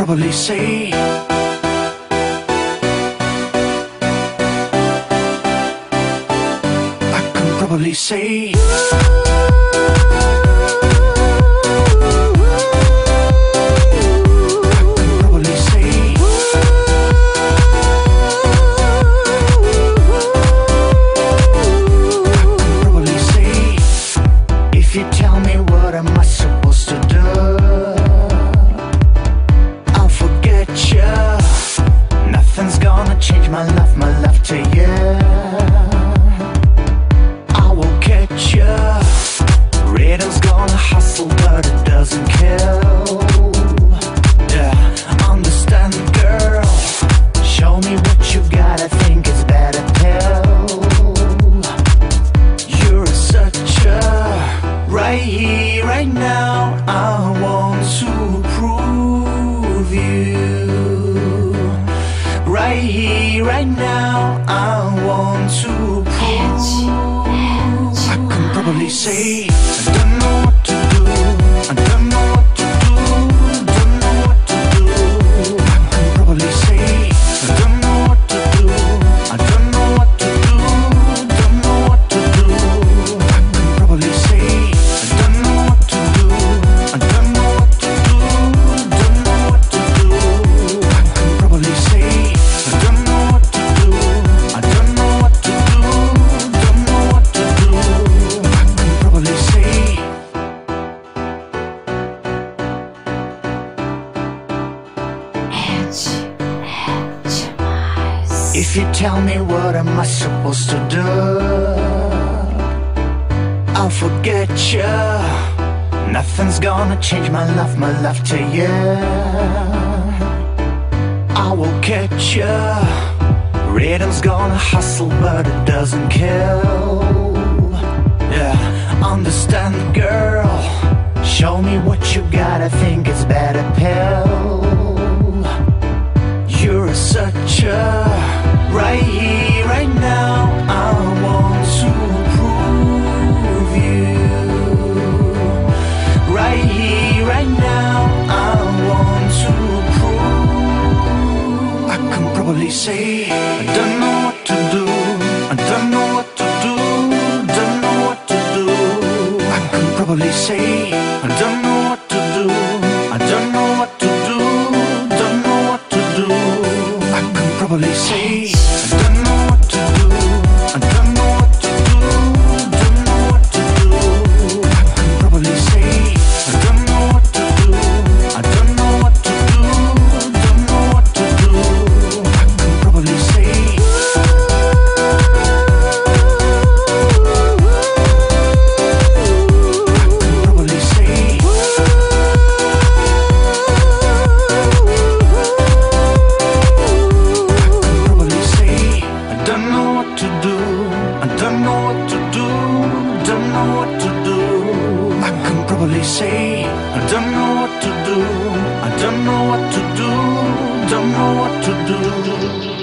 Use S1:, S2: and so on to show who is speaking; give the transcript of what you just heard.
S1: probably say I can probably say if you tell me what am I supposed to do, I'll forget you. Nothing's gonna change my love to you. I will catch you. Rhythm's gonna hustle but it doesn't kill. Yeah, understand girl. Show me what you got, I think it's better pill. You're such a right here, right now, I want to prove you. Right here, right now, I want to prove. I can probably say I don't know what to do. I don't know what to do. Don't know what to do. I can probably say I don't know what to do. I don't know what to do. Don't know what to do. I can probably say I don't know what to do. I don't know what to do. Don't know what to do. I can probably say I don't know what to do. I don't know what to do. Don't know what to do. I can probably say if you tell me what am I supposed to do, I'll forget you. Nothing's gonna change my love to you. I will catch you. Rhythm's gonna hustle but it doesn't kill. Yeah, understand girl. Show me what you got, I think it's better pill. You're such a right here, right now, I want to prove you. Right here, right now, I want to prove. I can probably say I don't know what to do. I don't know what to do. Don't know what to do. I can probably say I don't know what to do. I don't know what to do. Don't know what to do. I can probably say I don't know what to do. I don't know what to do. Don't know what to do. I can probably say I don't know what to do. I don't know what to do. Don't know what to do. I can probably say say I don't know what to do. I don't know what to do. Don't know what to do.